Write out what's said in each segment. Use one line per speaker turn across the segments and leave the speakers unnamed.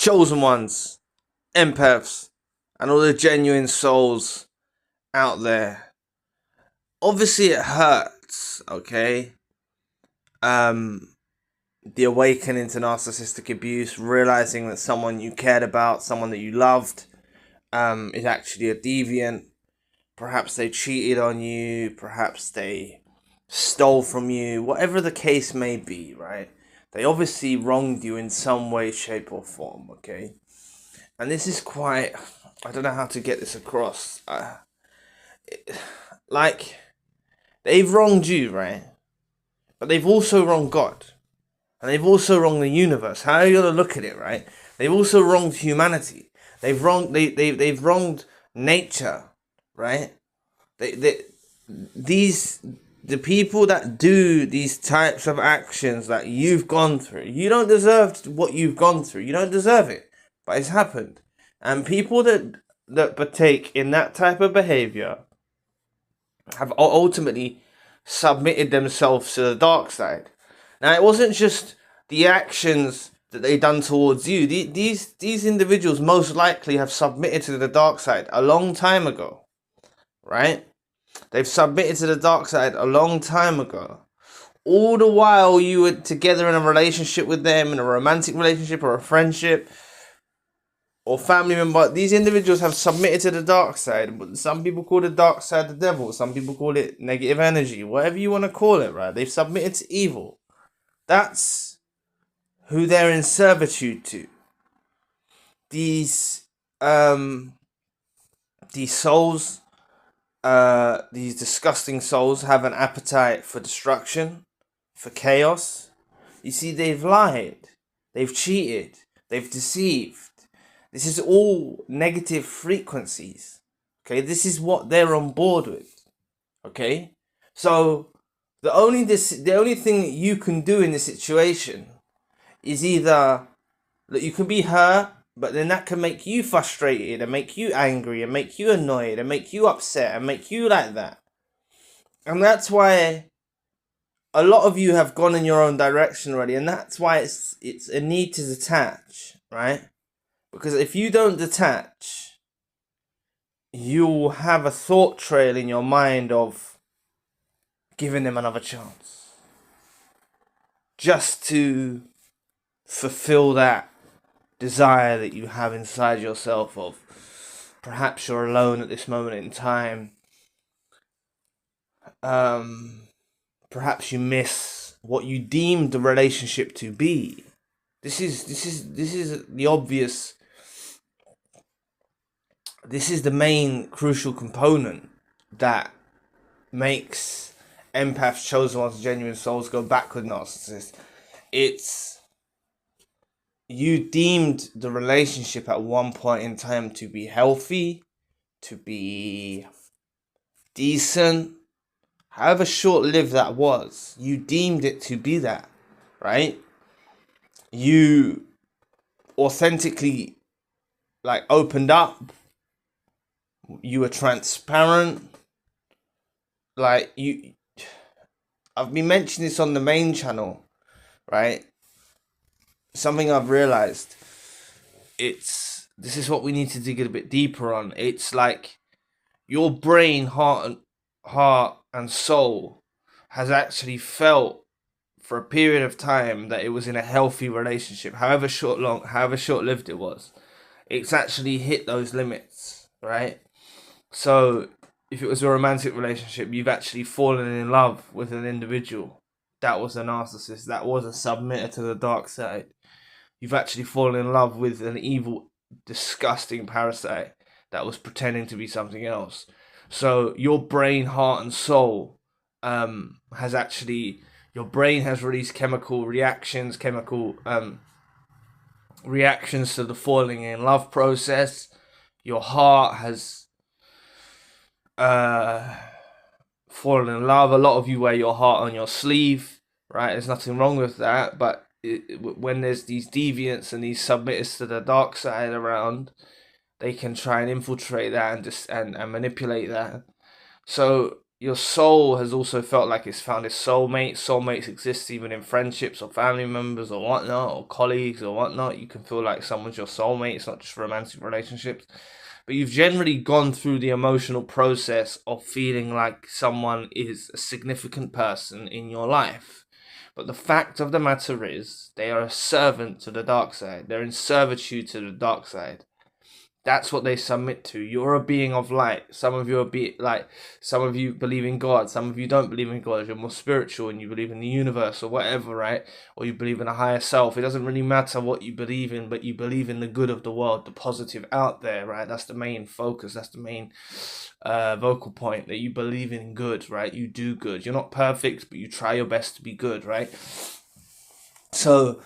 chosen ones, empaths, and all the genuine souls out there. Obviously it hurts, okay? The awakening to narcissistic abuse, realizing that someone you cared about, someone that you loved, is actually a deviant. Perhaps they cheated on you, perhaps they stole from you, whatever the case may be, right? They obviously wronged you in some way, shape, or form, okay? And this is quite, I don't know how to get this across. Like, they've wronged you, right? But they've also wronged God. And they've also wronged the universe. How are you gonna look at it, right? They've also wronged humanity. They've wronged nature, right? The people that do these types of actions that you've gone through, you don't deserve what you've gone through. You don't deserve it, but it's happened. And people that partake in that type of behavior have ultimately submitted themselves to the dark side. Now, it wasn't just the actions that they done towards you. These individuals most likely have submitted to the dark side a long time ago, right? They've submitted to the dark side a long time ago. All the while you were together in a relationship with them, in a romantic relationship or a friendship or family member, these individuals have submitted to the dark side. Some people call the dark side the devil. Some people call it negative energy. Whatever you want to call it, right? They've submitted to evil. That's who they're in servitude to. These souls, these disgusting souls have an appetite for destruction, for chaos. You see, they've lied, they've cheated, they've deceived. This is all negative frequencies. Okay, this is what they're on board with. Okay, so the only thing that you can do in this situation is either that you can be hurt, but then that can make you frustrated and make you angry and make you annoyed and make you upset and make you like that. And that's why a lot of you have gone in your own direction already, and that's why it's a need to detach, right? Because if you don't detach, you'll have a thought trail in your mind of giving them another chance, just to fulfill that desire that you have inside yourself of perhaps you're alone at this moment in time. Perhaps you miss what you deemed the relationship to be. This is the obvious. This is the main crucial component that makes empaths, chosen ones, genuine souls go back with narcissists. It's you deemed the relationship at one point in time to be healthy, to be decent, however short-lived that was. You deemed it to be that, right? You authentically opened up. You were transparent. I've been mentioning this on the main channel, right? Something I've realized, this is what we need to dig a bit deeper on. It's like your brain, heart and soul has actually felt for a period of time that it was in a healthy relationship, however short-lived it was. It's actually hit those limits, right? So if it was a romantic relationship, you've actually fallen in love with an individual that was a narcissist, that was a submitter to the dark side. You've actually fallen in love with an evil, disgusting parasite that was pretending to be something else. So your brain, heart, and soul your brain has released chemical reactions to the falling in love process. Your heart has fallen in love. A lot of you wear your heart on your sleeve, right? There's nothing wrong with that, but when there's these deviants and these submitters to the dark side around, they can try and infiltrate that and manipulate that. So your soul has also felt like it's found its soulmate. Soulmates exist even in friendships or family members or whatnot, or colleagues or whatnot. You can feel like someone's your soulmate. It's not just romantic relationships. But you've generally gone through the emotional process of feeling like someone is a significant person in your life. But the fact of the matter is, they are a servant to the dark side. They're in servitude to the dark side. That's what they submit to. You're a being of light. Some of you some of you believe in God. Some of you don't believe in God. You're more spiritual and you believe in the universe or whatever, right? Or you believe in a higher self. It doesn't really matter what you believe in, but you believe in the good of the world, the positive out there, right? That's the main focus. That's the main vocal point, that you believe in good, right? You do good. You're not perfect, but you try your best to be good, right? So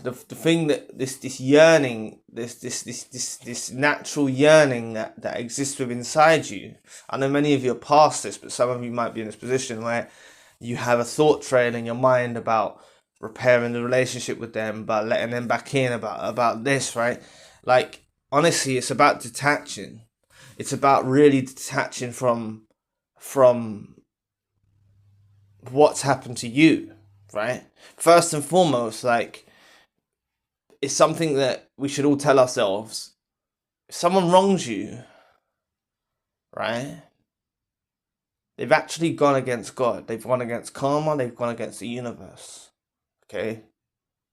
the thing that this yearning, this natural yearning that exists within inside you. I know many of you are past this, but some of you might be in this position where you have a thought trail in your mind about repairing the relationship with them, about letting them back in, about this, right? Like, honestly, it's about detaching. It's about really detaching from what's happened to you, right? First and foremost, like, it's something that we should all tell ourselves. If someone wrongs you, right, they've actually gone against God. They've gone against karma. They've gone against the universe. Okay?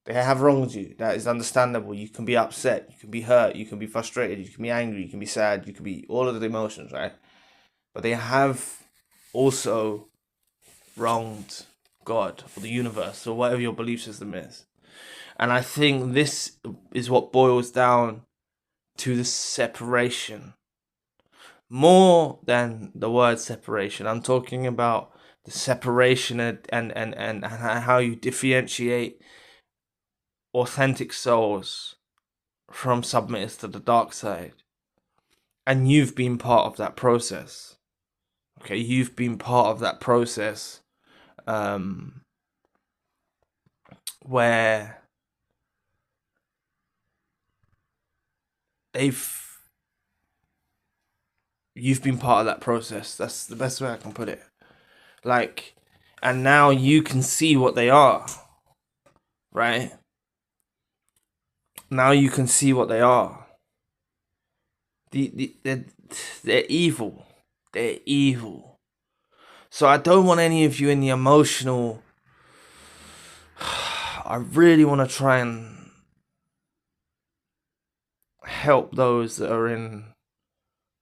They have wronged you. That is understandable. You can be upset. You can be hurt. You can be frustrated. You can be angry. You can be sad. You can be all of the emotions, right? But they have also wronged God or the universe or whatever your belief system is. And I think this is what boils down to the separation. More than the word separation, I'm talking about the separation and how you differentiate authentic souls from submitters to the dark side. And you've been part of that process. Okay, you've been part of that process where you've been part of that process. That's the best way I can put it. Like, and now you can see what they are, right? Now you can see what they are. They're evil. They're evil. So I don't want any of you in the emotional. I really want to try and help those that are in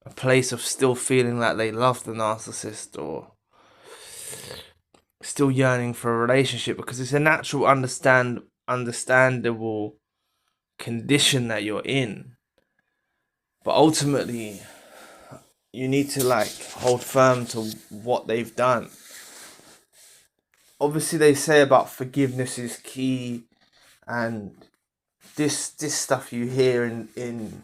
a place of still feeling like they love the narcissist or still yearning for a relationship, because it's a natural, understandable condition that you're in. But ultimately, you need to like hold firm to what they've done. Obviously, they say about forgiveness is key, and this stuff you hear in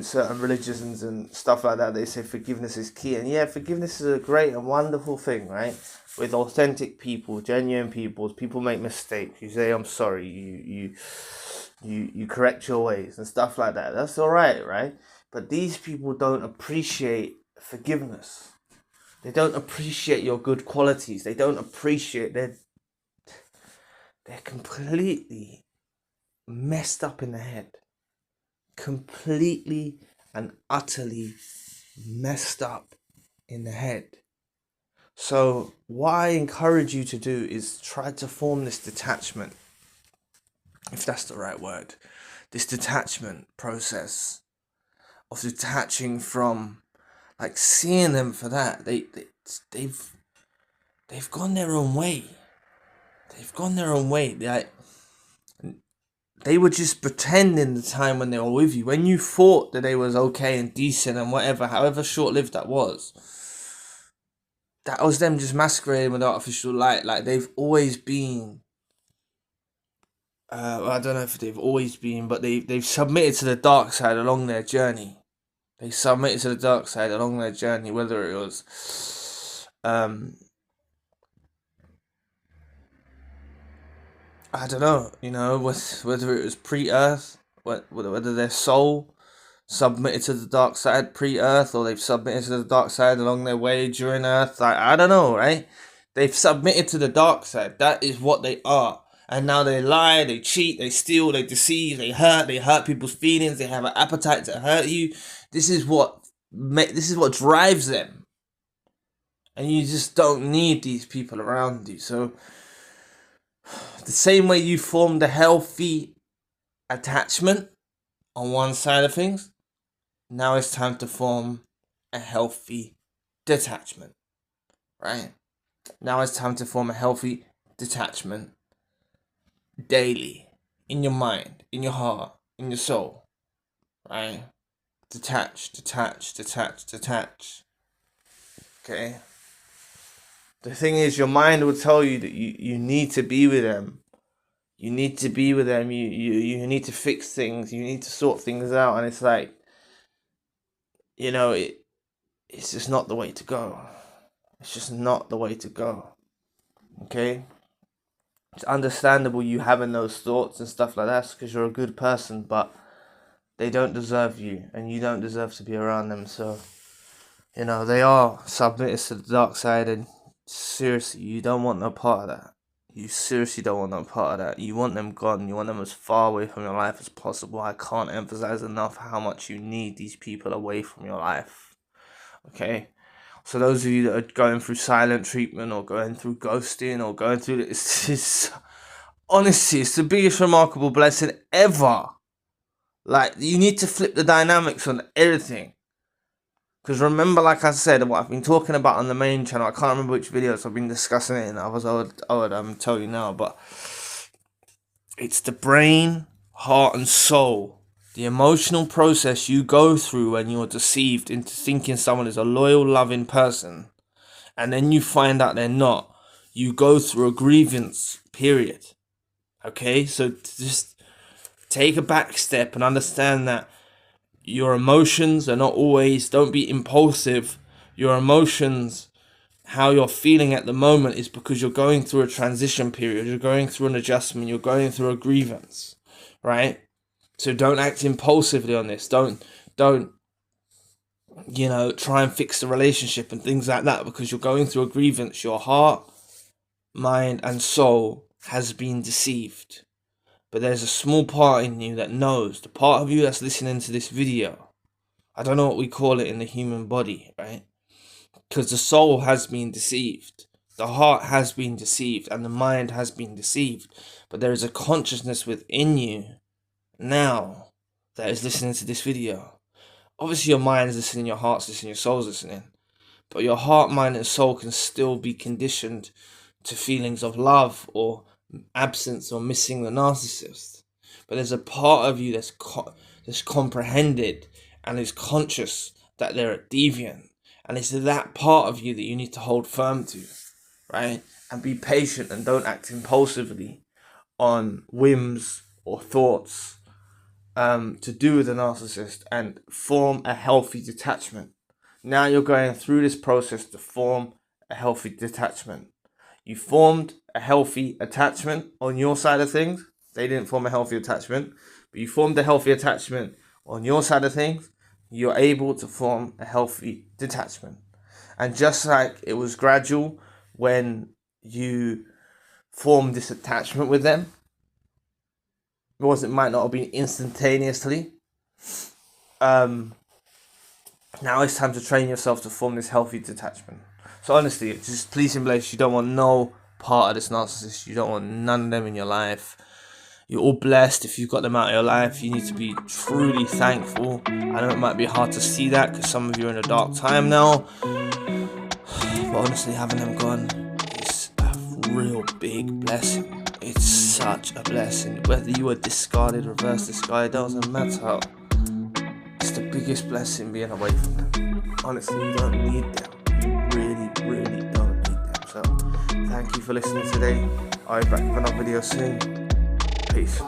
certain religions and stuff like that. They say forgiveness is key, and yeah, forgiveness is a great and wonderful thing, right? With authentic people, genuine people make mistakes. You say I'm sorry. You correct your ways and stuff like that. That's all right, right? But these people don't appreciate forgiveness. They don't appreciate your good qualities. They don't appreciate they're completely messed up in the head. Completely and utterly messed up in the head. So what I encourage you to do is try to form this detachment, if that's the right word. This detachment process of detaching from, like, seeing them for that. They've gone their own way. They've gone their own way. They were just pretending the time when they were with you. When you thought that they was okay and decent and whatever, however short-lived that was them just masquerading with artificial light. Like, they've always been. I don't know if they've always been, but they've submitted to the dark side along their journey. They submitted to the dark side along their journey, whether it was I don't know, whether it was pre-Earth, whether their soul submitted to the dark side pre-Earth, or they've submitted to the dark side along their way during Earth. Like, I don't know, right? They've submitted to the dark side. That is what they are. And now they lie, they cheat, they steal, they deceive, they hurt people's feelings, they have an appetite to hurt you. This is what drives them. And you just don't need these people around you. So the same way you formed a healthy attachment on one side of things, now it's time to form a healthy detachment, right? Now it's time to form a healthy detachment daily, in your mind, in your heart, in your soul, right? Detach. Okay? The thing is, your mind will tell you that you need to be with them. You need to be with them. You need to fix things. You need to sort things out. And it's like, it's just not the way to go. It's just not the way to go. Okay? It's understandable you having those thoughts and stuff like that because you're a good person, but they don't deserve you and you don't deserve to be around them. So, they are submitted to the dark side, and seriously, you don't want no part of that. You seriously don't want no part of that. You want them gone. You want them as far away from your life as possible. I can't emphasize enough how much you need these people away from your life. Okay? So those of you that are going through silent treatment or going through ghosting or going through this, honestly, it's the biggest remarkable blessing ever. Like, you need to flip the dynamics on everything. Because remember, like I said, what I've been talking about on the main channel, I can't remember which videos I've been discussing it in. I would tell you now, but it's the brain, heart and soul. The emotional process you go through when you're deceived into thinking someone is a loyal, loving person, and then you find out they're not. You go through a grievance period. Okay? So just take a back step and understand that your emotions are not always, don't be impulsive. Your emotions, how you're feeling at the moment, is because you're going through a transition period. You're going through an adjustment. You're going through a grievance, right? So don't act impulsively on this. Don't try and fix the relationship and things like that because you're going through a grievance. Your heart, mind, and soul has been deceived. But there's a small part in you that knows, the part of you that's listening to this video. I don't know what we call it in the human body, right? Because the soul has been deceived. The heart has been deceived and the mind has been deceived. But there is a consciousness within you now that is listening to this video. Obviously your mind is listening, your heart's listening, your soul's listening. But your heart, mind and soul can still be conditioned to feelings of love or absence or missing the narcissist. But there's a part of you that's comprehended and is conscious that they're a deviant. And it's that part of you that you need to hold firm to, right? And be patient and don't act impulsively on whims or thoughts to do with a narcissist, and form a healthy detachment. Now you're going through this process to form a healthy detachment. You formed a healthy attachment on your side of things. They didn't form a healthy attachment, but you formed a healthy attachment on your side of things. You're able to form a healthy detachment. And just like it was gradual when you formed this attachment with them, it might not have been instantaneously. Now it's time to train yourself to form this healthy detachment. So honestly, it's just pleasing place. You don't want no part of this narcissist. You don't want none of them in your life. You're all blessed if you've got them out of your life. You need to be truly thankful. I know it might be hard to see that because some of you are in a dark time now. But honestly, having them gone is a real big blessing. It's such a blessing. Whether you were discarded, reverse discarded, doesn't matter. It's the biggest blessing being away from them. Honestly, you don't need them. You really don't need them. So, thank you for listening today. I'll be back with another video soon. Peace.